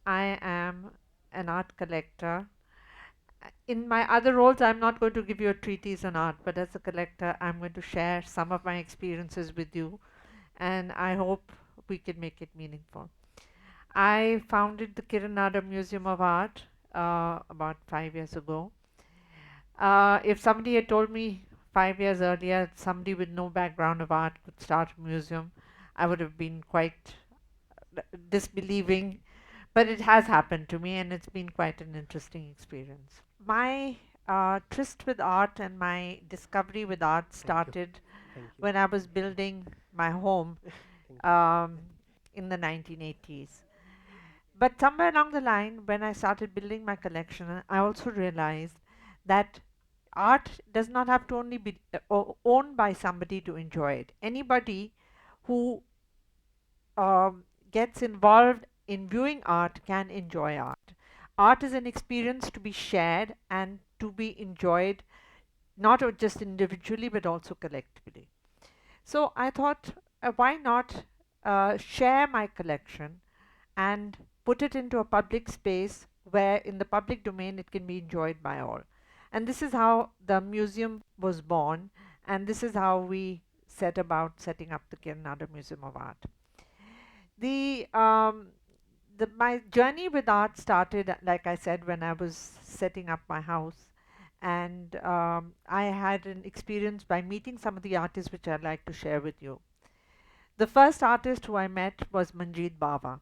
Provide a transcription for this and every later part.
I am an art collector. In my other roles, I'm not going to give you a treatise on art, but as a collector, I'm going to share some of my experiences with you, and I hope we can make it meaningful. I founded the Kiran Nadar Museum of Art about 5 years ago. If somebody had told me 5 years earlier somebody with no background of art could start a museum, I would have been quite disbelieving, but it has happened to me and it's been quite an interesting experience. My tryst with art and my discovery with art started Thank you. when I was building my home Thank you. um, in the 1980s. But somewhere along the line, when I started building my collection, I also realized that art does not have to only be owned by somebody to enjoy it. Anybody who gets involved in viewing art can enjoy art. Art is an experience to be shared and to be enjoyed not just individually but also collectively. So I thought, why not share my collection and put it into a public space where in the public domain it can be enjoyed by all. And this is how the museum was born, and this is how we set about setting up the Kiran Museum of Art. The my journey with art started, like I said, when I was setting up my house, and I had an experience by meeting some of the artists which I'd like to share with you. The first artist who I met was Manjeet Bawa.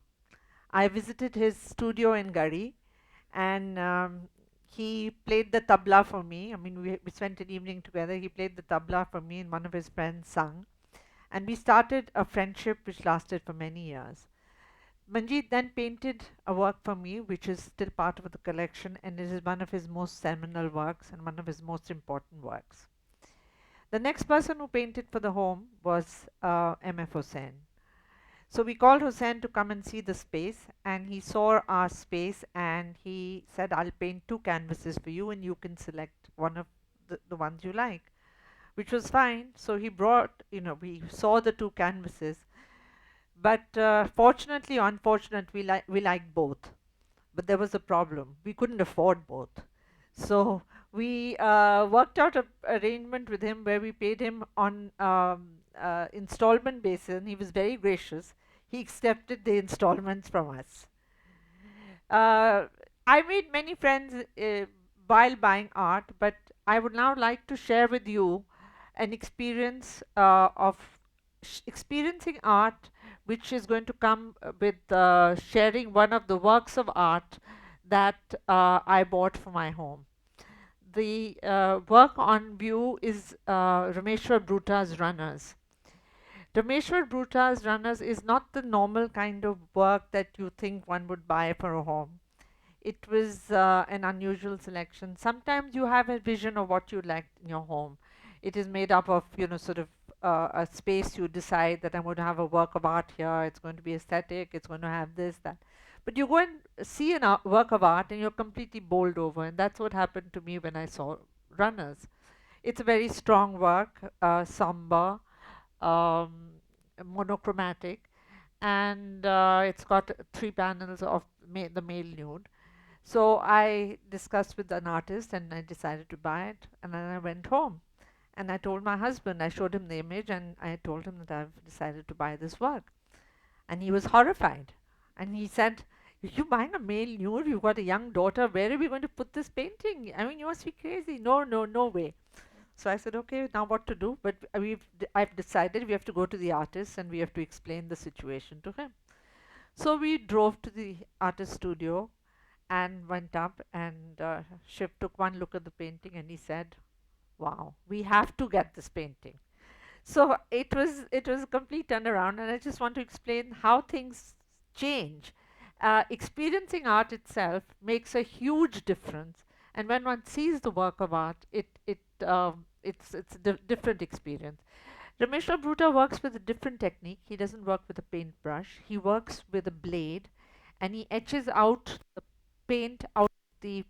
I visited his studio in Gari, and he played the tabla for me. I mean, we spent an evening together. He played the tabla for me, and one of his friends sung. And we started a friendship which lasted for many years. Manjeet then painted a work for me, which is still part of the collection, and it is one of his most seminal works and one of his most important works. The next person who painted for the home was M.F. Hussain. So we called Hussein to come and see the space, and he saw our space and he said, I'll paint two canvases for you, and you can select one of the ones you like, which was fine. So he brought, we saw the two canvases, but fortunately, or unfortunately, we liked both. But there was a problem. We couldn't afford both. So we worked out an arrangement with him where we paid him on installment basis, and he was very gracious. He accepted the installments from us. Uh, I made many friends while buying art, but I would now like to share with you an experience of experiencing art, which is going to come with sharing one of the works of art that I bought for my home. The work on view is Rameshwar Broota's Runners. Rameshwar Broota's Runners is not the normal kind of work that you think one would buy for a home. It was an unusual selection. Sometimes you have a vision of what you like in your home. It is made up of, sort of a space you decide that I'm going to have a work of art here, it's going to be aesthetic, it's going to have this, that. But you go and see a work of art and you're completely bowled over. And that's what happened to me when I saw Runners. It's a very strong work, somber, um, monochromatic, and it's got three panels of the male nude. So I discussed with an artist and I decided to buy it. And then I went home and I told my husband, I showed him the image and I told him that I've decided to buy this work. And he was horrified. And he said, you're buying a male nude, you've got a young daughter, where are we going to put this painting? I mean, you must be crazy. No, no, no way. So I said, okay, now what to do? But I've decided we have to go to the artist and we have to explain the situation to him. So we drove to the artist studio and went up, and Shiv took one look at the painting and he said, wow, we have to get this painting. So it was a complete turnaround, and I just want to explain how things change. Experiencing art itself makes a huge difference, and when one sees the work of art, it's a different experience. Rameshwar Broota works with a different technique. He doesn't work with a paintbrush. He works with a blade, and he etches out the paint out of the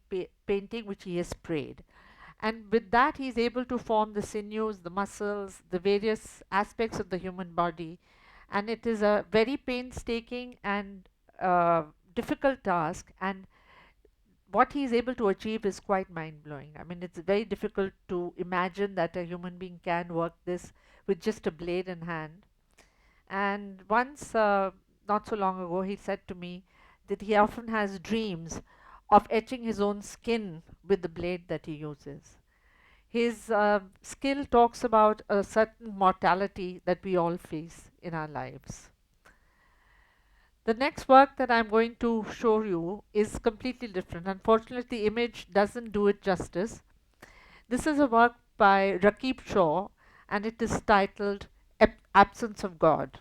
painting which he has sprayed. And with that, he is able to form the sinews, the muscles, the various aspects of the human body. And it is a very painstaking and difficult task, and what he is able to achieve is quite mind blowing. I mean, it's very difficult to imagine that a human being can work this with just a blade in hand. And once, not so long ago, he said to me that he often has dreams of etching his own skin with the blade that he uses. His skill talks about a certain mortality that we all face in our lives. The next work that I'm going to show you is completely different. Unfortunately, the image doesn't do it justice. This is a work by Raqib Shaw, and it is titled Absence of God.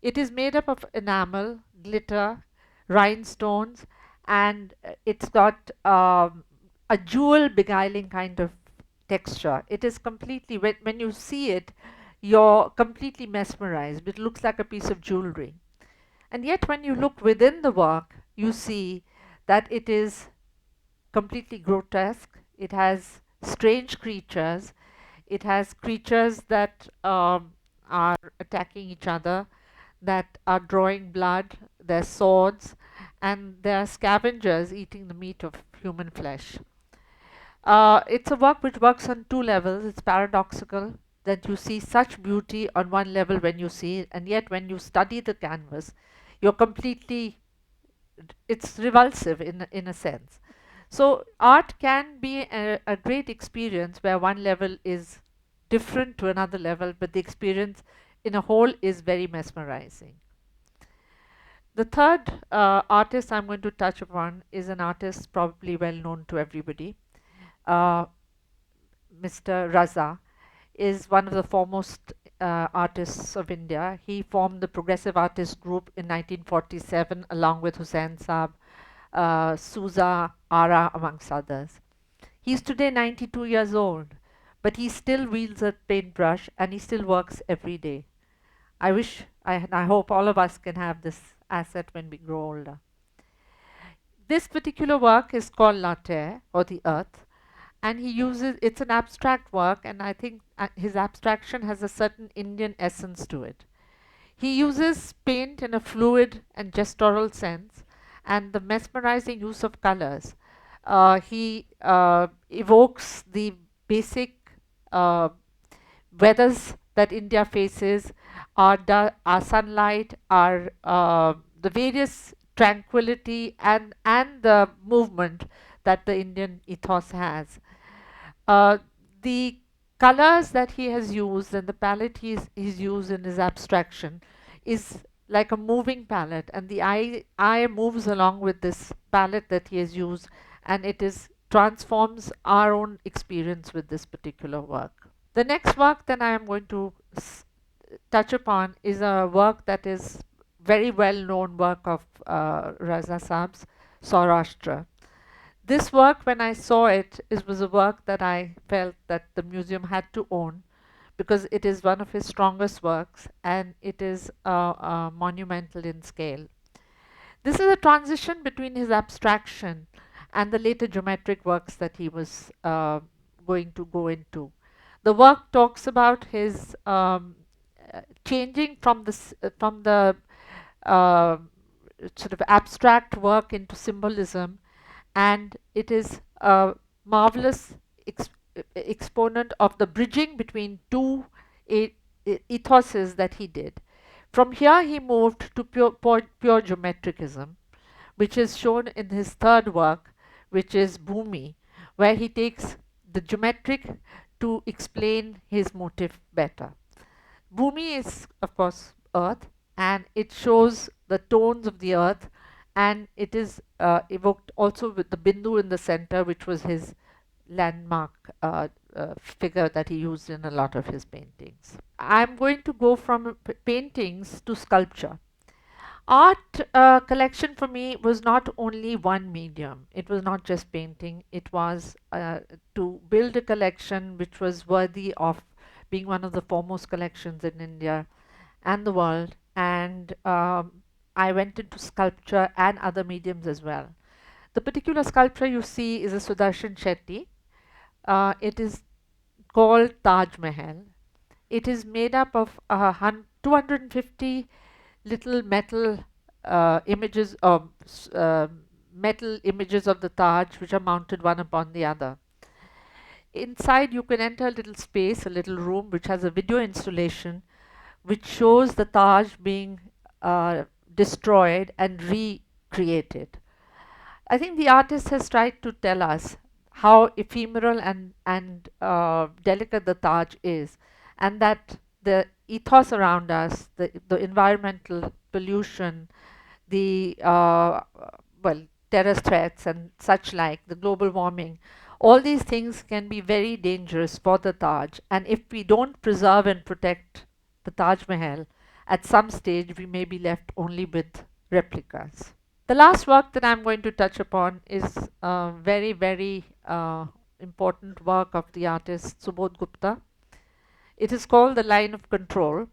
It is made up of enamel, glitter, rhinestones, and it's got a jewel beguiling kind of texture. It is completely, when you see it, you're completely mesmerized. It looks like a piece of jewelry. And yet, when you look within the work, you see that it is completely grotesque. It has strange creatures. It has creatures that are attacking each other, that are drawing blood, their swords, and they are scavengers eating the meat of human flesh. It's a work which works on two levels. It's paradoxical that you see such beauty on one level when you see it, and yet when you study the canvas, you're completely, it's revulsive in a sense. So art can be a great experience where one level is different to another level, but the experience in a whole is very mesmerizing. The third artist I'm going to touch upon is an artist probably well known to everybody. Uh, Mr. Raza is one of the foremost artists of India. He formed the Progressive Artist Group in 1947 along with Hussain Saab, Souza, Ara, amongst others. He's today 92 years old, but he still wields a paintbrush and he still works every day. I hope all of us can have this asset when we grow older. This particular work is called La Terre, or the Earth, and he uses, it's an abstract work, and I think his abstraction has a certain Indian essence to it. He uses paint in a fluid and gestural sense, and the mesmerizing use of colors. He evokes the basic uh, weathers that India faces, our sunlight, our the various tranquility and the movement that the Indian ethos has. Uh, the colors that he has used and the palette he's used in his abstraction is like a moving palette, and the eye moves along with this palette that he has used, and it is transforms our own experience with this particular work. The next work that I am going to touch upon is a work that is very well known work of Raza Saab's Saurashtra. This work, when I saw it, it was a work that I felt that the museum had to own because it is one of his strongest works and it is monumental in scale. This is a transition between his abstraction and the later geometric works that he was going to go into. The work talks about his changing from the uh, sort of abstract work into symbolism, and it is a marvelous exponent of the bridging between two ethoses that he did. From here, he moved to pure geometricism, which is shown in his third work, which is Bhumi, where he takes the geometric to explain his motif better. Bhumi is, of course, earth, and it shows the tones of the earth, and it is evoked also with the bindu in the center, which was his landmark figure that he used in a lot of his paintings. I'm going to go from paintings to sculpture. Art collection for me was not only one medium. It was not just painting. It was to build a collection which was worthy of being one of the foremost collections in India and the world. And I went into sculpture and other mediums as well. The particular sculpture you see is a Sudarshan Shetty. It is called Taj Mahal. It is made up of 250 little metal images of metal images of the Taj, which are mounted one upon the other. Inside, you can enter a little space, a little room, which has a video installation, which shows the Taj being destroyed and recreated. I think the artist has tried to tell us how ephemeral and delicate the Taj is, and that the ethos around us, the environmental pollution, the well, terrorist threats and such like, the global warming, all these things can be very dangerous for the Taj. And if we don't preserve and protect the Taj Mahal, at some stage we may be left only with replicas. The last work that I'm going to touch upon is a very, very important work of the artist Subodh Gupta. It is called The Line of Control,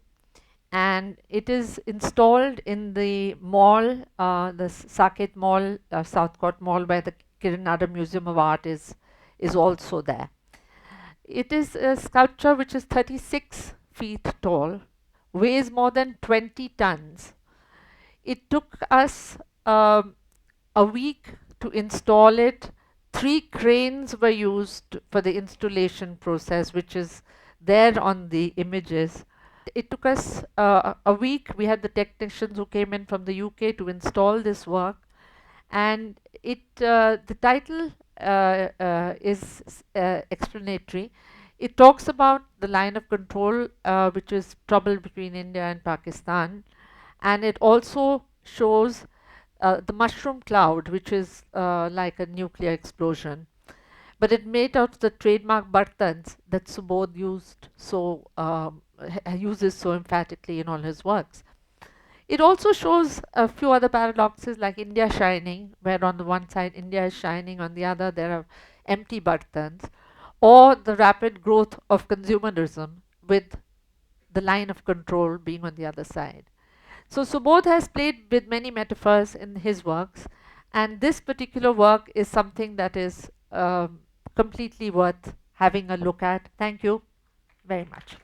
and it is installed in the mall, the Saket Mall, Southcourt Mall, where the Kiran Museum of Art is also there. It is a sculpture which is 36 feet tall, weighs more than 20 tons. It took us a week to install it. 3 cranes were used for the installation process, which is there on the images. It took us a week. We had the technicians who came in from the UK to install this work, and the title is explanatory. It talks about the line of control, which is trouble between India and Pakistan, and it also shows the mushroom cloud, which is like a nuclear explosion, but it made out of the trademark bartans that Subodh uses so emphatically in all his works. It also shows a few other paradoxes, like India shining, where on the one side India is shining, on the other there are empty bartans, or the rapid growth of consumerism with the line of control being on the other side. So Subodh has played with many metaphors in his works, and this particular work is something that is completely worth having a look at. Thank you very much.